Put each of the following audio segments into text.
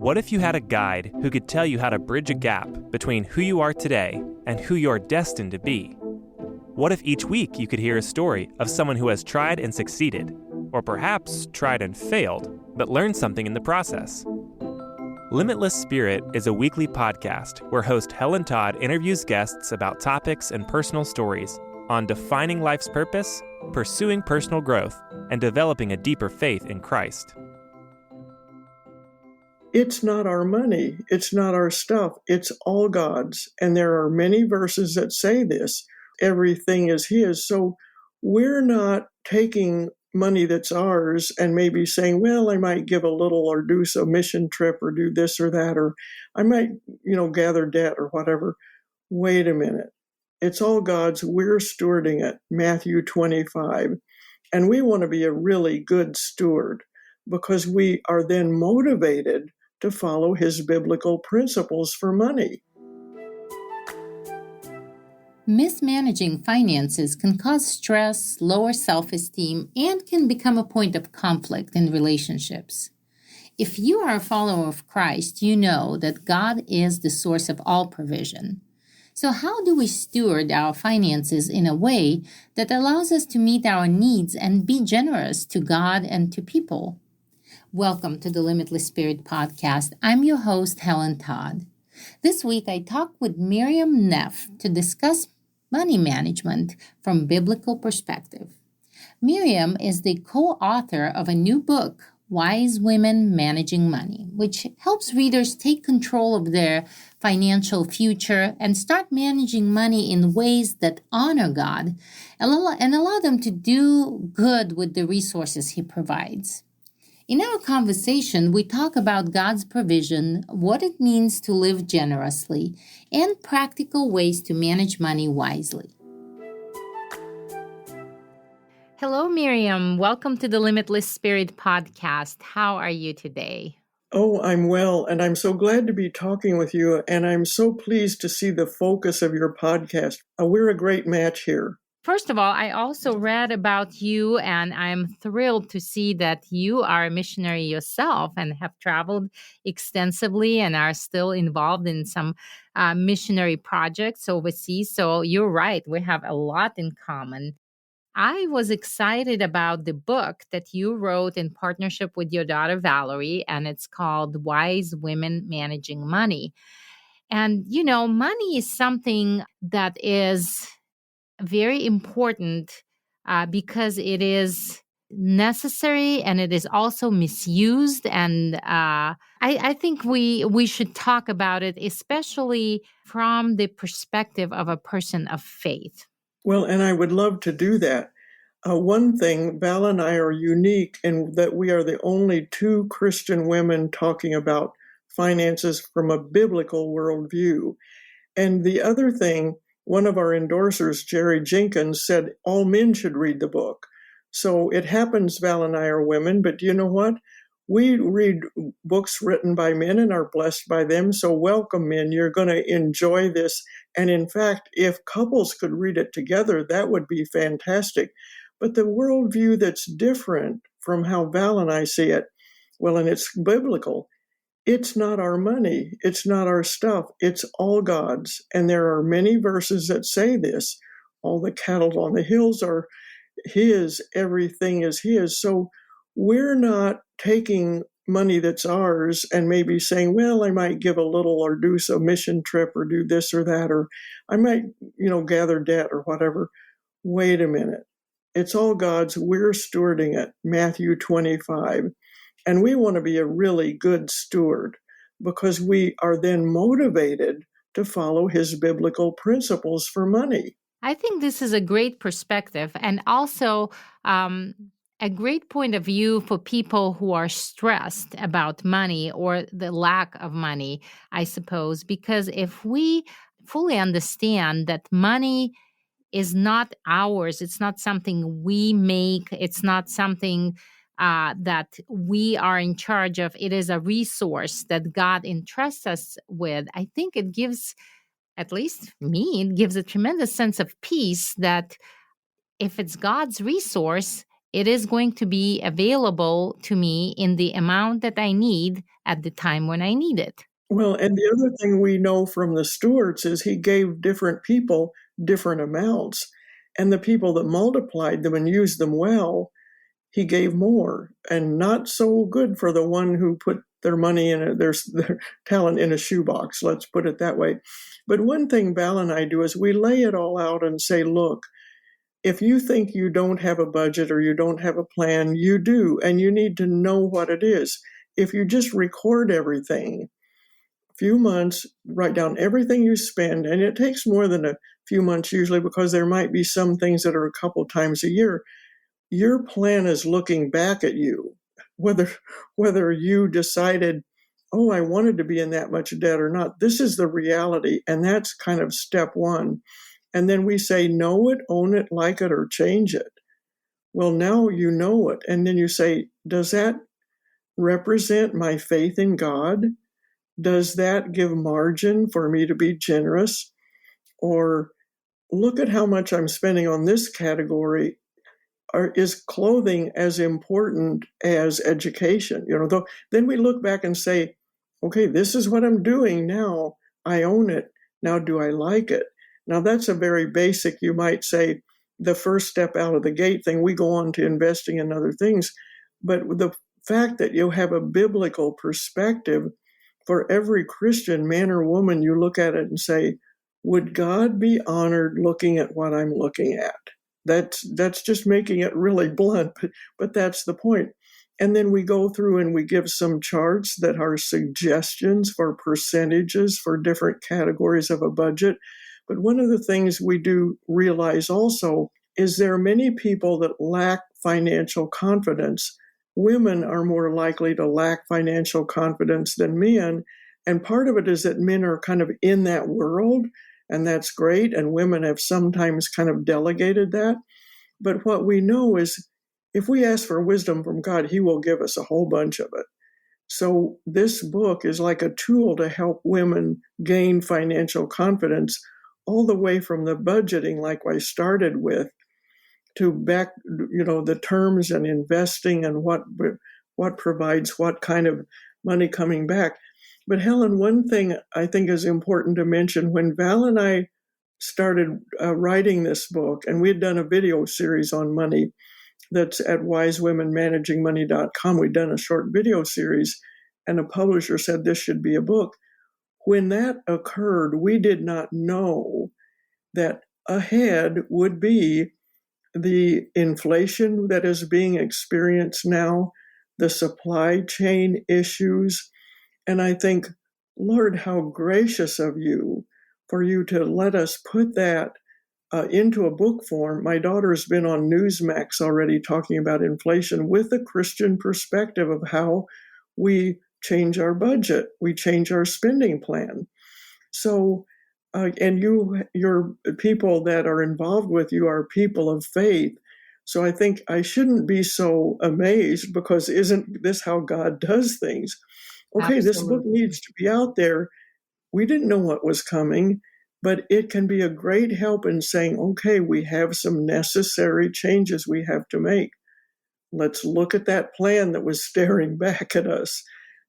What if you had a guide who could tell you how to bridge a gap between who you are today and who you're destined to be? What if each week you could hear a story of someone who has tried and succeeded, or perhaps tried and failed, but learned something in the process? Limitless Spirit is a weekly podcast where host Helen Todd interviews guests about topics and personal stories on defining life's purpose, pursuing personal growth, and developing a deeper faith in Christ. It's not our money. It's not our stuff. It's all God's. And there are many verses that say this. Everything is His. So we're not taking money that's ours and maybe saying, well, I might give a little or do a mission trip or do this or that, or I might, gather debt or whatever. Wait a minute. It's all God's. We're stewarding it. Matthew 25. And we want to be a really good steward because we are then motivated to follow His biblical principles for money. Mismanaging finances can cause stress, lower self-esteem, and can become a point of conflict in relationships. If you are a follower of Christ, you know that God is the source of all provision. So how do we steward our finances in a way that allows us to meet our needs and be generous to God and to people? Welcome to the Limitless Spirit podcast. I'm your host, Helen Todd. This week, I talked with Miriam Neff to discuss money management from biblical perspective. Miriam is the co-author of a new book, Wise Women Managing Money, which helps readers take control of their financial future and start managing money in ways that honor God and allow them to do good with the resources He provides. In our conversation, we talk about God's provision, what it means to live generously, and practical ways to manage money wisely. Hello, Miriam. Welcome to the Limitless Spirit podcast. How are you today? Oh, I'm well, and I'm so glad to be talking with you, and I'm so pleased to see the focus of your podcast. We're a great match here. First of all, I also read about you, and I'm thrilled to see that you are a missionary yourself and have traveled extensively and are still involved in some missionary projects overseas. So you're right, we have a lot in common. I was excited about the book that you wrote in partnership with your daughter, Valerie, and it's called Wise Women Managing Money. And, money is something that is very important because it is necessary and it is also misused. And I think we should talk about it, especially from the perspective of a person of faith. Well, and I would love to do that. One thing, Val and I are unique in that we are the only two Christian women talking about finances from a biblical worldview. And the other thing, one of our endorsers, Jerry Jenkins, said all men should read the book. So it happens Val and I are women, but you know what? We read books written by men and are blessed by them. So welcome, men. You're going to enjoy this. And in fact, if couples could read it together, that would be fantastic. But the worldview that's different from how Val and I see it, well, and it's biblical, it's not our money. It's not our stuff. It's all God's. And there are many verses that say this. All the cattle on the hills are His. Everything is His. So we're not taking money that's ours and maybe saying, well, I might give a little or do a mission trip or do this or that, or I might, gather debt or whatever. Wait a minute. It's all God's. We're stewarding it. Matthew 25. And we want to be a really good steward because we are then motivated to follow His biblical principles for money. I think this is a great perspective and also a great point of view for people who are stressed about money or the lack of money, I suppose, because if we fully understand that money is not ours, it's not something we make, it's not something that we are in charge of. It is a resource that God entrusts us with. I think it gives, at least me, it gives a tremendous sense of peace that if it's God's resource, it is going to be available to me in the amount that I need at the time when I need it. Well, and the other thing we know from the stewards is he gave different people different amounts. And the people that multiplied them and used them well, he gave more. And not so good for the one who put their money in their talent in a shoebox, let's put it that way. But one thing Val and I do is we lay it all out and say, look, if you think you don't have a budget or you don't have a plan, you do, and you need to know what it is. If you just record everything, few months, write down everything you spend, and it takes more than a few months usually because there might be some things that are a couple times a year. Your plan is looking back at you, whether you decided, oh, I wanted to be in that much debt or not. This is the reality, and that's kind of step one. And then we say, know it, own it, like it, or change it. Well, now you know it, and then you say, does that represent my faith in God? Does that give margin for me to be generous? Or look at how much I'm spending on this category. Is clothing as important as education? Then we look back and say, okay, this is what I'm doing now. I own it. Now, do I like it? Now, that's a very basic, you might say, the first step out of the gate thing. We go on to investing in other things. But the fact that you have a biblical perspective for every Christian, man or woman, you look at it and say, would God be honored looking at what I'm looking at? That's just making it really blunt, but that's the point. And then we go through and we give some charts that are suggestions for percentages for different categories of a budget. But one of the things we do realize also is there are many people that lack financial confidence. Women are more likely to lack financial confidence than men. And part of it is that men are kind of in that world, and that's great. And women have sometimes kind of delegated that. But what we know is if we ask for wisdom from God, he will give us a whole bunch of it. So this book is like a tool to help women gain financial confidence all the way from the budgeting, like I started with, to back, the terms and investing and what provides what kind of money coming back. But Helen, one thing I think is important to mention, when Val and I started writing this book, and we had done a video series on money that's at wisewomenmanagingmoney.com. We'd done a short video series, and a publisher said this should be a book. When that occurred, we did not know that ahead would be the inflation that is being experienced now, the supply chain issues. And I think, Lord, how gracious of you for you to let us put that into a book form. My daughter's been on Newsmax already talking about inflation with a Christian perspective of how we change our budget, we change our spending plan. So, and your people that are involved with you are people of faith. So I think I shouldn't be so amazed, because isn't this how God does things? Okay, Absolutely. This book needs to be out there. We didn't know what was coming, but it can be a great help in saying, okay, we have some necessary changes we have to make. Let's look at that plan that was staring back at us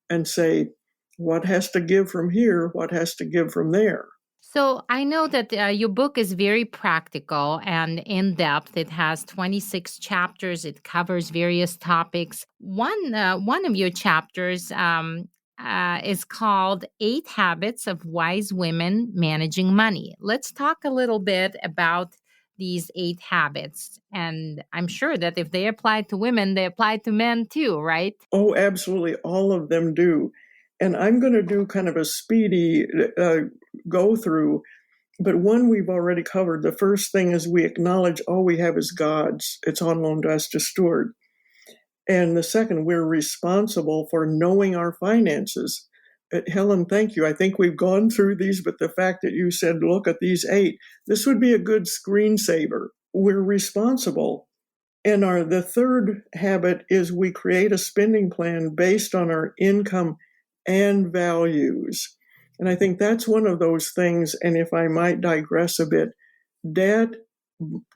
and say, what has to give from here? What has to give from there? So I know that your book is very practical and in-depth. It has 26 chapters. It covers various topics. One of your chapters is called 8 Habits of Wise Women Managing Money. Let's talk a little bit about these 8 habits. And I'm sure that if they apply to women, they apply to men too, right? Oh, absolutely. All of them do. And I'm going to do kind of a speedy go through, but one we've already covered. The first thing is we acknowledge all we have is God's. It's on loan to us to steward. And the second, we're responsible for knowing our finances. Helen, thank you. I think we've gone through these, but the fact that you said, look at these 8, this would be a good screensaver. We're responsible. And the third habit is we create a spending plan based on our income and values. And I think that's one of those things, and if I might digress a bit, debt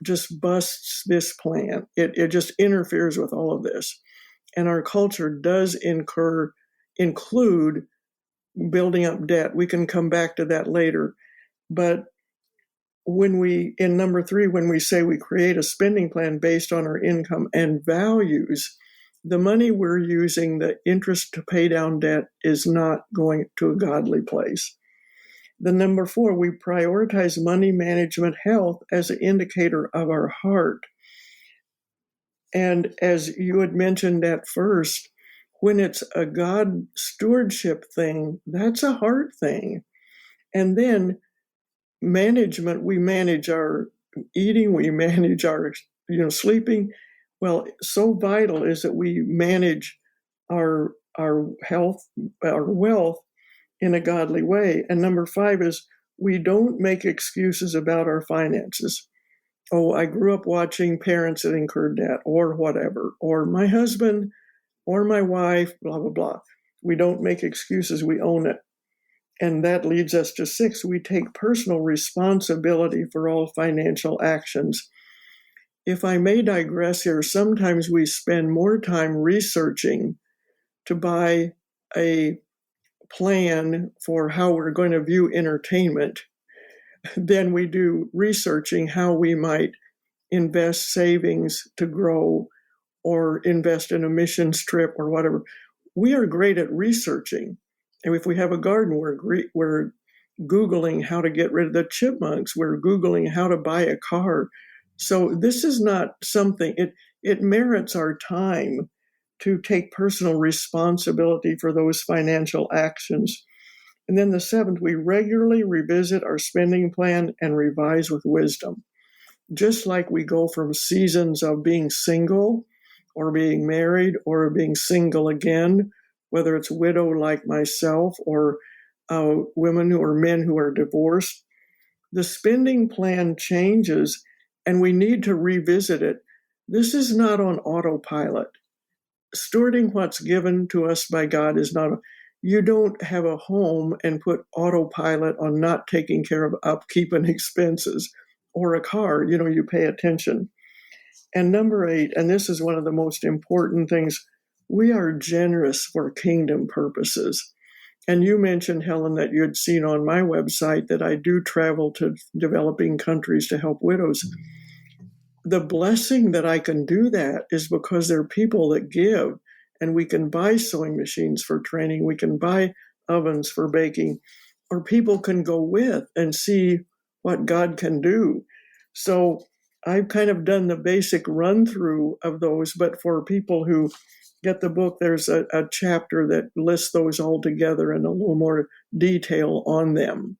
just busts this plan. It just interferes with all of this. And our culture does include building up debt. We can come back to that later. But in number 3, when we say we create a spending plan based on our income and values, the money we're using, the interest to pay down debt, is not going to a godly place. The number 4, we prioritize money management health as an indicator of our heart. And as you had mentioned at first, when it's a God stewardship thing, that's a heart thing. And then management, we manage our eating, we manage our sleeping. Well, so vital is that we manage our health, our wealth in a godly way. And number 5 is we don't make excuses about our finances. Oh, I grew up watching parents that incurred debt, or whatever, or my husband or my wife, blah, blah, blah. We don't make excuses, we own it. And that leads us to 6, we take personal responsibility for all financial actions. If I may digress here, sometimes we spend more time researching to buy a plan for how we're going to view entertainment than we do researching how we might invest savings to grow or invest in a missions trip or whatever. We are great at researching. And if we have a garden, we're Googling how to get rid of the chipmunks. We're Googling how to buy a car. So this is not something, it merits our time to take personal responsibility for those financial actions. And then the 7th, we regularly revisit our spending plan and revise with wisdom. Just like we go from seasons of being single or being married or being single again, whether it's widow like myself or women or men who are divorced, the spending plan changes and we need to revisit it. This is not on autopilot. Stewarding what's given to us by God is not, you don't have a home and put autopilot on not taking care of upkeep and expenses, or a car, you pay attention. And number 8, and this is one of the most important things, we are generous for kingdom purposes. And you mentioned, Helen, that you had seen on my website that I do travel to developing countries to help widows. The blessing that I can do that is because there are people that give, and we can buy sewing machines for training, we can buy ovens for baking, or people can go with and see what God can do. So I've kind of done the basic run through of those, but for people who get the book, there's a chapter that lists those all together in a little more detail on them.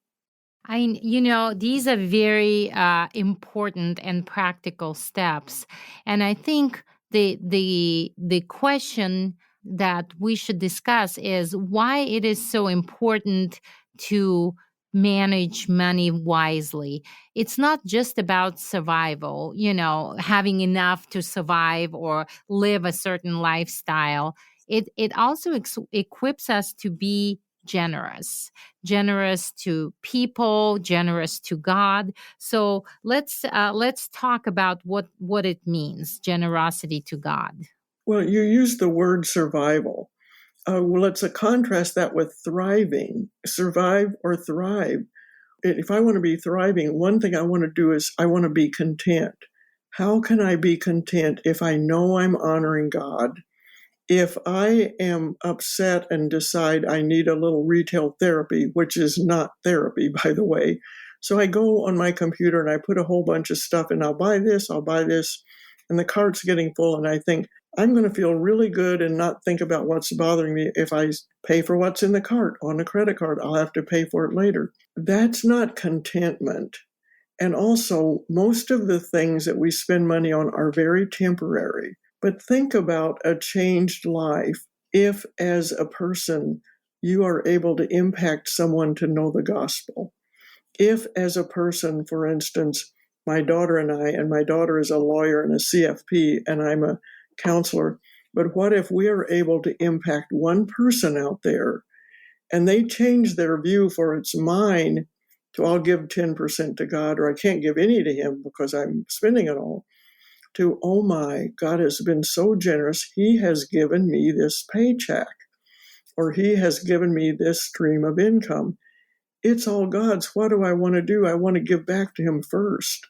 These are very important and practical steps. And I think the question that we should discuss is why it is so important to manage money wisely. It's not just about survival, having enough to survive or live a certain lifestyle. It also equips us to be generous to people, generous to God. So let's talk about what it means, generosity to God. Well, you used the word survival. Let's contrast that with thriving. Survive or thrive. If I want to be thriving, one thing I want to do is I want to be content. How can I be content if I know I'm honoring God? If I am upset and decide I need a little retail therapy, which is not therapy, by the way, so I go on my computer and I put a whole bunch of stuff and I'll buy this, and the cart's getting full, and I think, I'm going to feel really good and not think about what's bothering me. If I pay for what's in the cart on a credit card, I'll have to pay for it later. That's not contentment. And also, most of the things that we spend money on are very temporary. But think about a changed life if, as a person, you are able to impact someone to know the gospel. If, as a person, for instance, my daughter and my daughter is a lawyer and a CFP, and I'm a counselor, but what if we are able to impact one person out there and they change their view for it's mine to I'll give 10% to God, or I can't give any to him because I'm spending it all, to, oh my, God has been so generous. He has given me this paycheck, or he has given me this stream of income. It's all God's. What do I want to do? I want to give back to him first.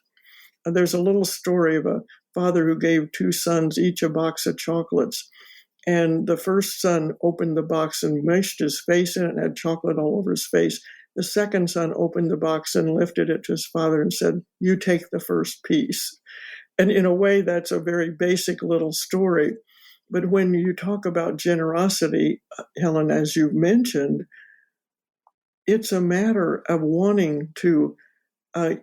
There's a little story of a father who gave two sons each a box of chocolates. And the first son opened the box and meshed his face in it and had chocolate all over his face. The second son opened the box and lifted it to his father and said, "You take the first piece." And in a way, that's a very basic little story. But when you talk about generosity, Helen, as you mentioned, it's a matter of wanting to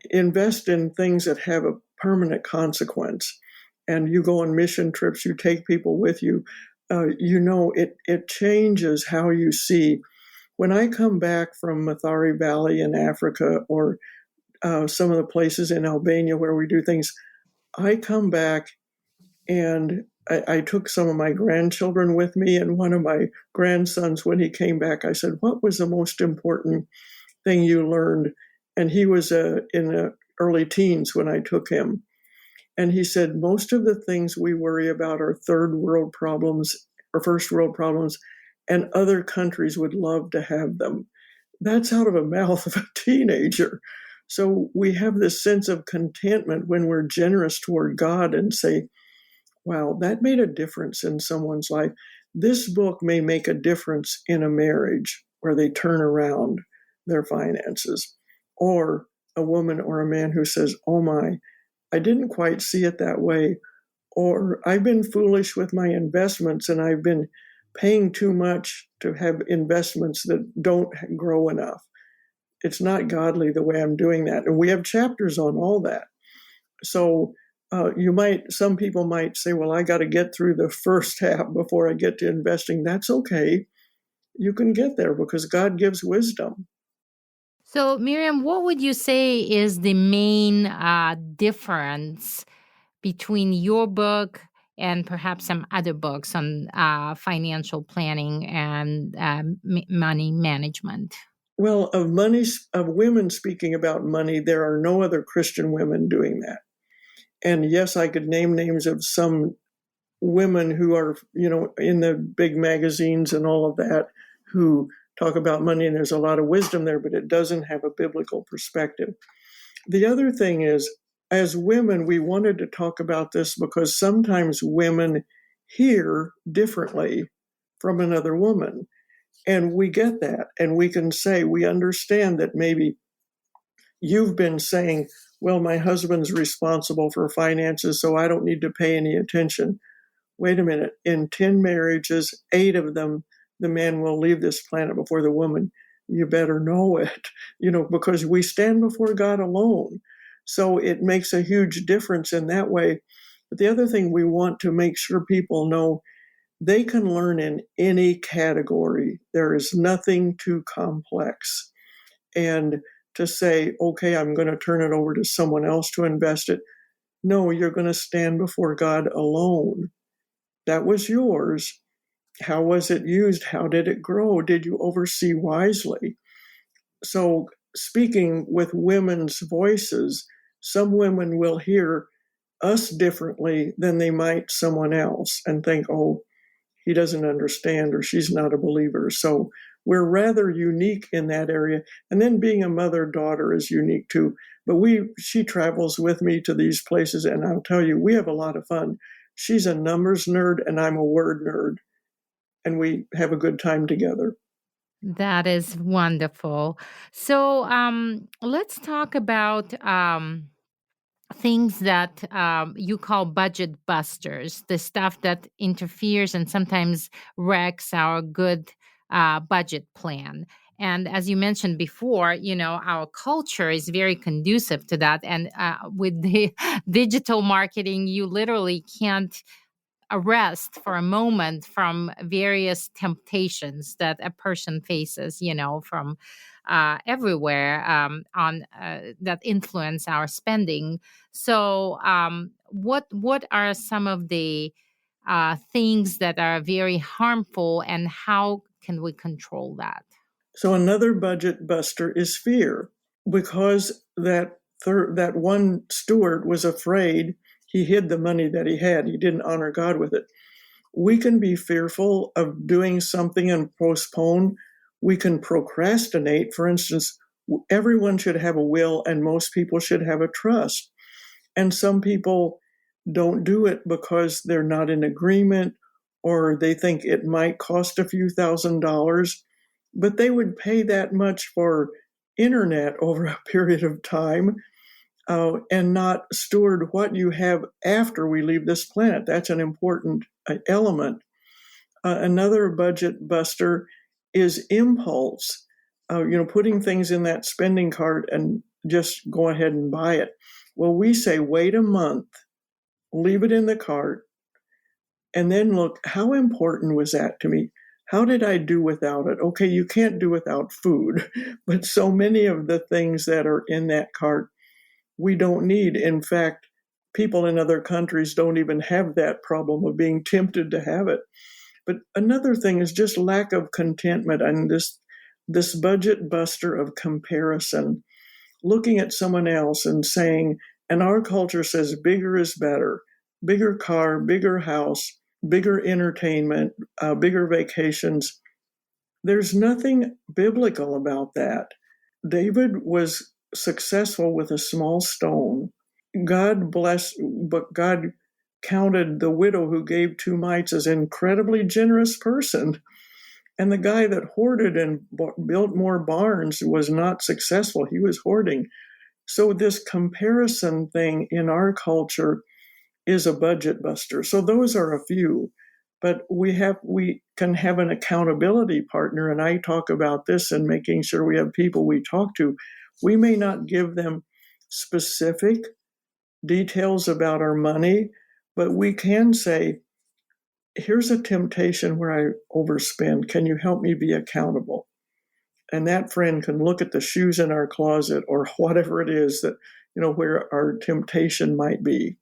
invest in things that have a permanent consequence. And you go on mission trips, you take people with you. It changes how you see. When I come back from Mathari Valley in Africa, or some of the places in Albania where we do things, I come back and I took some of my grandchildren with me, and one of my grandsons, when he came back, I said, "What was the most important thing you learned?" And he was in the early teens when I took him. And he said, "Most of the things we worry about are third world problems or first world problems, and other countries would love to have them." That's out of the mouth of a teenager. So we have this sense of contentment when we're generous toward God and say, wow, that made a difference in someone's life. This book may make a difference in a marriage where they turn around their finances, or a woman or a man who says, oh my, I didn't quite see it that way, or I've been foolish with my investments and I've been paying too much to have investments that don't grow enough. It's not godly the way I'm doing that. And we have chapters on all that. So some people might say, well, I got to get through the first half before I get to investing. That's okay. You can get there because God gives wisdom. So, Miriam, what would you say is the main difference between your book and perhaps some other books on financial planning and money management? Well, of women speaking about money, there are no other Christian women doing that. And yes, I could name names of some women who are, in the big magazines and all of that, who talk about money, and there's a lot of wisdom there, but it doesn't have a biblical perspective. The other thing is, as women, we wanted to talk about this because sometimes women hear differently from another woman. And we get that. And we can say, we understand that maybe you've been saying, well, my husband's responsible for finances, so I don't need to pay any attention. Wait a minute. In 10 marriages, 8 of them, the man will leave this planet before the woman. You better know it, because we stand before God alone. So it makes a huge difference in that way. But the other thing we want to make sure people know, they can learn in any category. There is nothing too complex. And to say, okay, I'm going to turn it over to someone else to invest it. No, you're going to stand before God alone. That was yours. How was it used? How did it grow? Did you oversee wisely? So, speaking with women's voices, some women will hear us differently than they might someone else and think, oh, he doesn't understand, or she's not a believer. So we're rather unique in that area. And then being a mother-daughter is unique too. But she travels with me to these places, and I'll tell you, we have a lot of fun. She's a numbers nerd and I'm a word nerd, and we have a good time together. That is wonderful. So let's talk about things that you call budget busters, the stuff that interferes and sometimes wrecks our good budget plan. And as you mentioned before, our culture is very conducive to that. And with the digital marketing, you literally can't arrest for a moment from various temptations that a person faces, from everywhere on that influence our spending. So, what are some of the things that are very harmful, and how can we control that? So another budget buster is fear. because that one steward was afraid, he hid the money that he had. He didn't honor God with it. We can be fearful of doing something and postpone. We can procrastinate. For instance, everyone should have a will and most people should have a trust. And some people don't do it because they're not in agreement or they think it might cost a few $1,000s, but they would pay that much for internet over a period of time and not steward what you have after we leave this planet. That's an important element. Another budget buster is impulse, putting things in that spending cart and just go ahead and buy it. Well, we say, wait a month, leave it in the cart, and then look, how important was that to me? How did I do without it? Okay, you can't do without food, but so many of the things that are in that cart we don't need. In fact, people in other countries don't even have that problem of being tempted to have it. But another thing is just lack of contentment and this budget buster of comparison, looking at someone else and saying, and our culture says bigger is better, bigger car, bigger house, bigger entertainment, bigger vacations. There's nothing biblical about that. David was successful with a small stone. God blessed, but God counted the widow who gave 2 mites as an incredibly generous person. And the guy that hoarded and built more barns was not successful. He was hoarding. So this comparison thing in our culture is a budget buster. So those are a few. But we can have an accountability partner, and I talk about this and making sure we have people we talk to. We may not give them specific details about our money, but we can say, here's a temptation where I overspend. Can you help me be accountable? And that friend can look at the shoes in our closet or whatever it is that, where our temptation might be.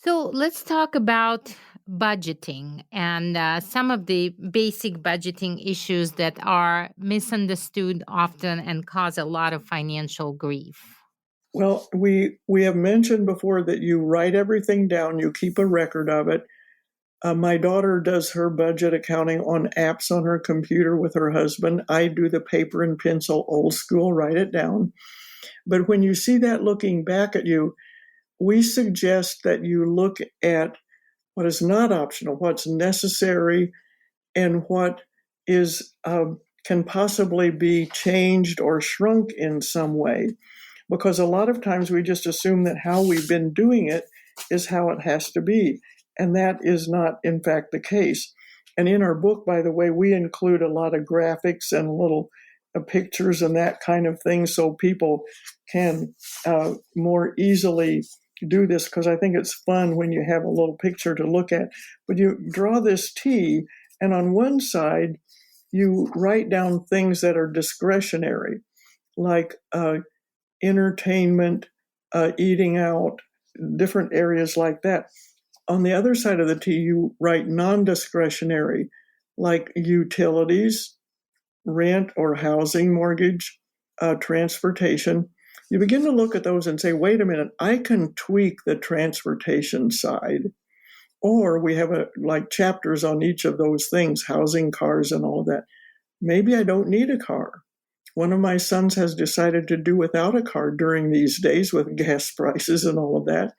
So let's talk about budgeting and some of the basic budgeting issues that are misunderstood often and cause a lot of financial grief. Well, we have mentioned before that you write everything down, you keep a record of it. My daughter does her budget accounting on apps on her computer with her husband. I do the paper and pencil, old school, write it down. But when you see that looking back at you, we suggest that you look at what is not optional, what's necessary, and what is can possibly be changed or shrunk in some way. Because a lot of times we just assume that how we've been doing it is how it has to be. And that is not, in fact, the case. And in our book, by the way, we include a lot of graphics and little pictures and that kind of thing so people can more easily do this, because I think it's fun when you have a little picture to look at. But you draw this T, and on one side, you write down things that are discretionary, like entertainment, eating out, different areas like that. On the other side of the T, you write non-discretionary, like utilities, rent or housing, mortgage, transportation. You begin to look at those and say, wait a minute, I can tweak the transportation side. Or we have like chapters on each of those things, housing, cars, and all of that. Maybe I don't need a car. One of my sons has decided to do without a car during these days with gas prices and all of that,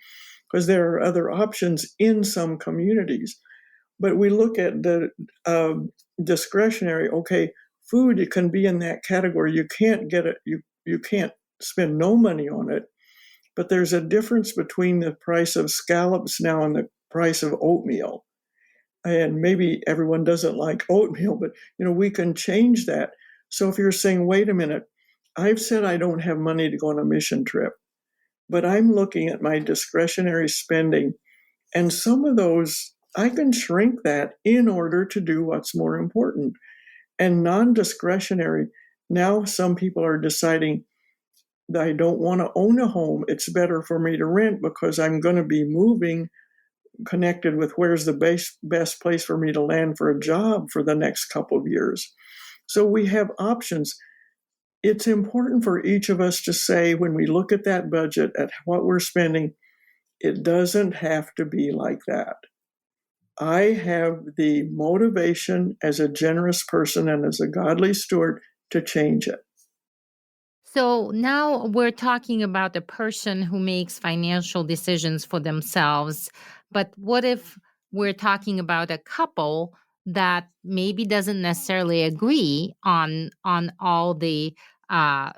because there are other options in some communities. But we look at the discretionary, okay, food, it can be in that category. You can't get it, you can't spend no money on it. But there's a difference between the price of scallops now and the price of oatmeal. And maybe everyone doesn't like oatmeal, but we can change that. So if you're saying, wait a minute, I've said I don't have money to go on a mission trip, but I'm looking at my discretionary spending, and some of those, I can shrink that in order to do what's more important. And non-discretionary, now some people are deciding that I don't want to own a home. It's better for me to rent because I'm going to be moving, connected with where's the best place for me to land for a job for the next couple of years. So we have options. it's important for each of us to say, when we look at that budget, at what we're spending, it doesn't have to be like that. I have the motivation as a generous person and as a godly steward to change it. So now we're talking about a person who makes financial decisions for themselves. But what if we're talking about a couple that maybe doesn't necessarily agree on all the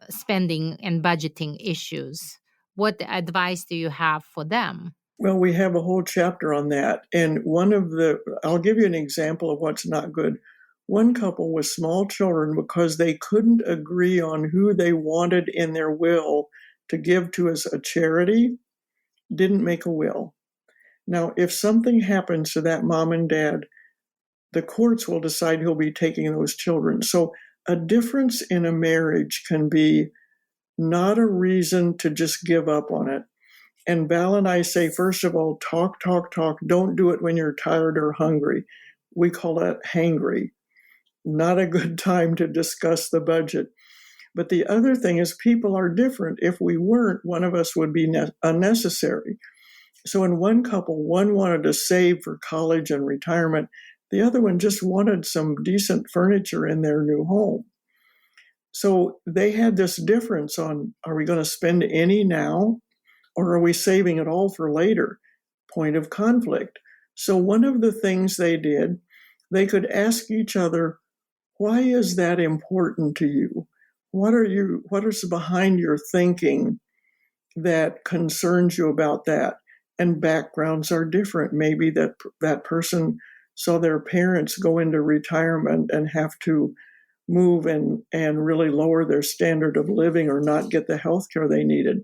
spending and budgeting issues? What advice do you have for them? Well, we have a whole chapter on that. And I'll give you an example of what's not good. One couple with small children, because they couldn't agree on who they wanted in their will to give to as a charity, didn't make a will. Now, if something happens to that mom and dad, the courts will decide who'll be taking those children. So a difference in a marriage can be not a reason to just give up on it. And Val and I say, first of all, talk. Don't do it when you're tired or hungry. We call that hangry. Not a good time to discuss the budget. But the other thing is, people are different. If we weren't, one of us would be unnecessary. So in one couple, one wanted to save for college and retirement. The other one just wanted some decent furniture in their new home. So they had this difference on, are we going to spend any now? Or are we saving it all for later? Point of conflict. So one of the things they did, they could ask each other, why is that important to you? What is behind your thinking that concerns you about that? And backgrounds are different. Maybe that person saw their parents go into retirement and have to move and really lower their standard of living or not get the health care they needed.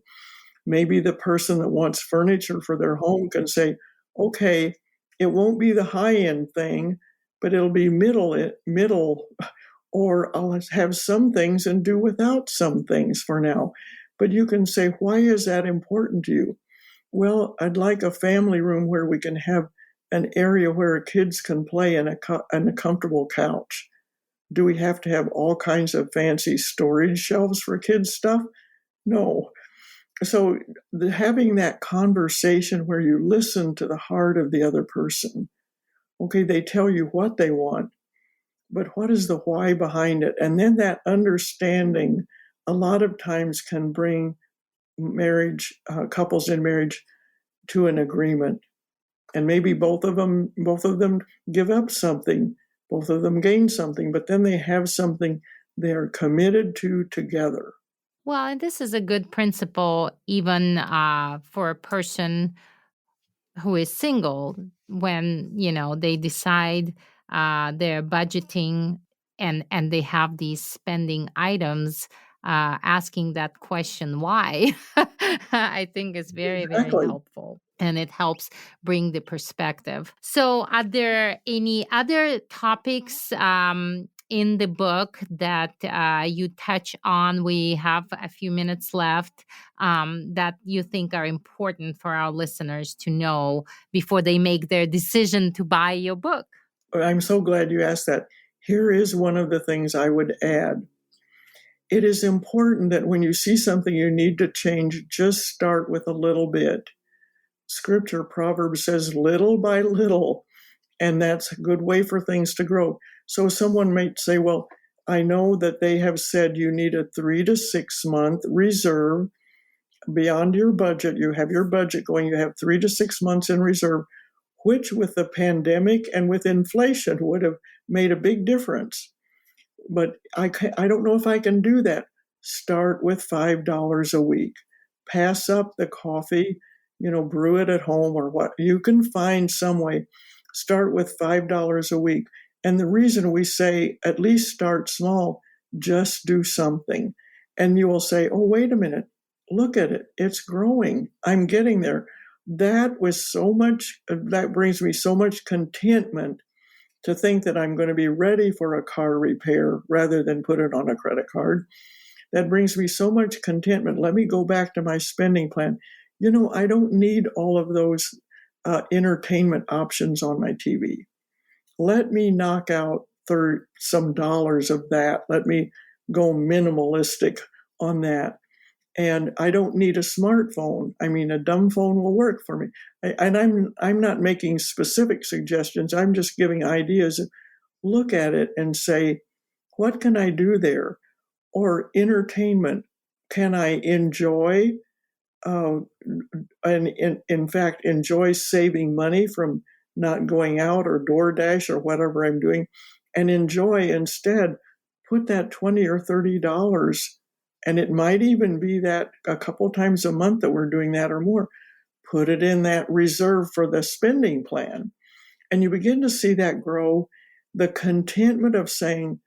Maybe the person that wants furniture for their home can say, okay, it won't be the high-end thing, but it'll be middle, or I'll have some things and do without some things for now. But you can say, why is that important to you? Well, I'd like a family room where we can have an area where kids can play and a comfortable couch. Do we have to have all kinds of fancy storage shelves for kids' stuff? No. So having that conversation where you listen to the heart of the other person. Okay, they tell you what they want, but what is the why behind it? And then that understanding a lot of times can bring couples in marriage to an agreement. And maybe both of them give up something, both of them gain something, but then they have something they're committed to together. Well, and this is a good principle even for a person who is single when, they decide they're budgeting and they have these spending items, asking that question, why, I think is very, very helpful. And it helps bring the perspective. So are there any other topics in the book that you touch on? We have a few minutes left that you think are important for our listeners to know before they make their decision to buy your book. I'm so glad you asked that. Here is one of the things I would add. It is important that when you see something you need to change, just start with a little bit. Scripture, Proverbs says little by little, and that's a good way for things to grow. So someone might say, well, I know that they have said you need a 3 to 6 month reserve beyond your budget. You have your budget going, you have 3 to 6 months in reserve, which with the pandemic and with inflation would have made a big difference. But I don't know if I can do that. Start with $5 a week. Pass up the coffee, brew it at home or what. You can find some way. Start with $5 a week. And the reason we say at least start small, just do something. And you will say, oh, wait a minute, look at it. It's growing. I'm getting there. That brings me so much contentment to think that I'm going to be ready for a car repair rather than put it on a credit card. That brings me so much contentment. Let me go back to my spending plan. I don't need all of those entertainment options on my TV. Let me knock out some dollars of that. Let me go minimalistic on that. And I don't need a smartphone. I mean, a dumb phone will work for me. I'm not making specific suggestions. I'm just giving ideas. Look at it and say, what can I do there? Or entertainment. Can I enjoy, and in fact, enjoy saving money from not going out or DoorDash or whatever I'm doing, and enjoy instead, put that $20 or $30, and it might even be that a couple times a month that we're doing that or more, put it in that reserve for the spending plan. And you begin to see that grow, the contentment of saying,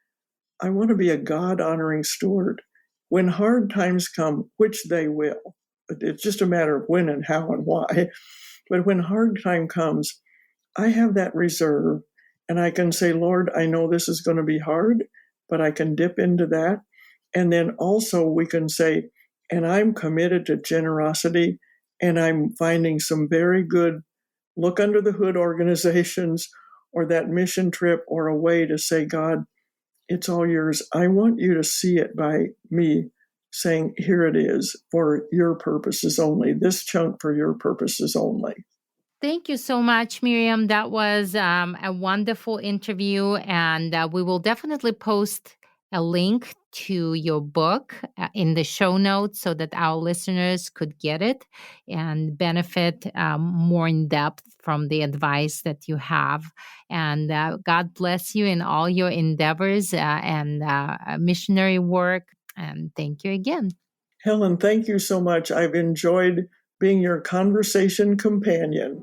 I want to be a God-honoring steward. When hard times come, which they will, it's just a matter of when and how and why. But when hard time comes, I have that reserve, and I can say, Lord, I know this is going to be hard, but I can dip into that. And then also we can say, and I'm committed to generosity, and I'm finding some very good look under the hood organizations or that mission trip or a way to say, God, it's all yours. I want you to see it by me saying, here it is for your purposes only, this chunk for your purposes only. Thank you so much, Miriam. That was a wonderful interview, and we will definitely post a link to your book in the show notes so that our listeners could get it and benefit more in depth from the advice that you have. And God bless you in all your endeavors and missionary work. And thank you again. Helen, thank you so much. I've enjoyed being your conversation companion.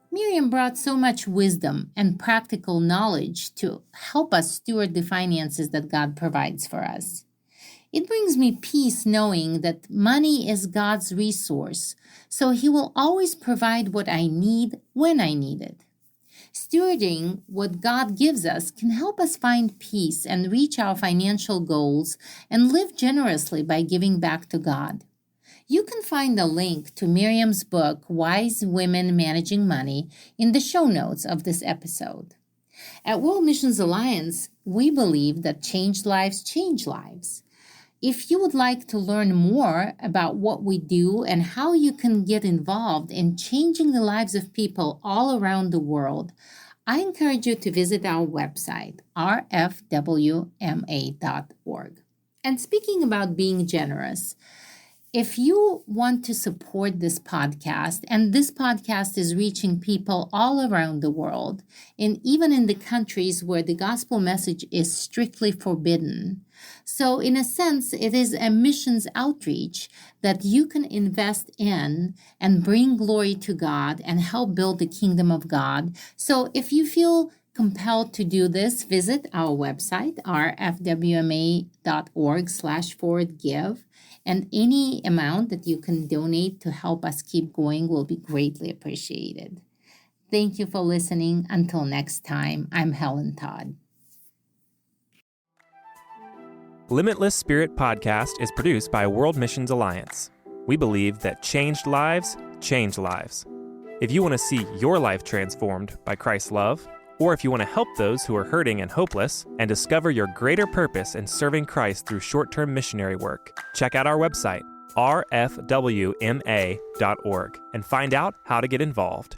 Miriam brought so much wisdom and practical knowledge to help us steward the finances that God provides for us. It brings me peace knowing that money is God's resource, so He will always provide what I need when I need it. Stewarding what God gives us can help us find peace and reach our financial goals and live generously by giving back to God. You can find a link to Miriam's book, Wise Women Managing Money, in the show notes of this episode. At World Missions Alliance, we believe that changed lives change lives. If you would like to learn more about what we do and how you can get involved in changing the lives of people all around the world, I encourage you to visit our website, rfwma.org. And speaking about being generous, if you want to support this podcast, and this podcast is reaching people all around the world, and even in the countries where the gospel message is strictly forbidden. So in a sense, it is a missions outreach that you can invest in and bring glory to God and help build the kingdom of God. So if you feel compelled to do this, visit our website, rfwma.org/forwardgive. And any amount that you can donate to help us keep going will be greatly appreciated. Thank you for listening. Until next time, I'm Helen Todd. Limitless Spirit Podcast is produced by World Missions Alliance. We believe that changed lives change lives. If you want to see your life transformed by Christ's love, or if you want to help those who are hurting and hopeless and discover your greater purpose in serving Christ through short-term missionary work, check out our website, rfwma.org, and find out how to get involved.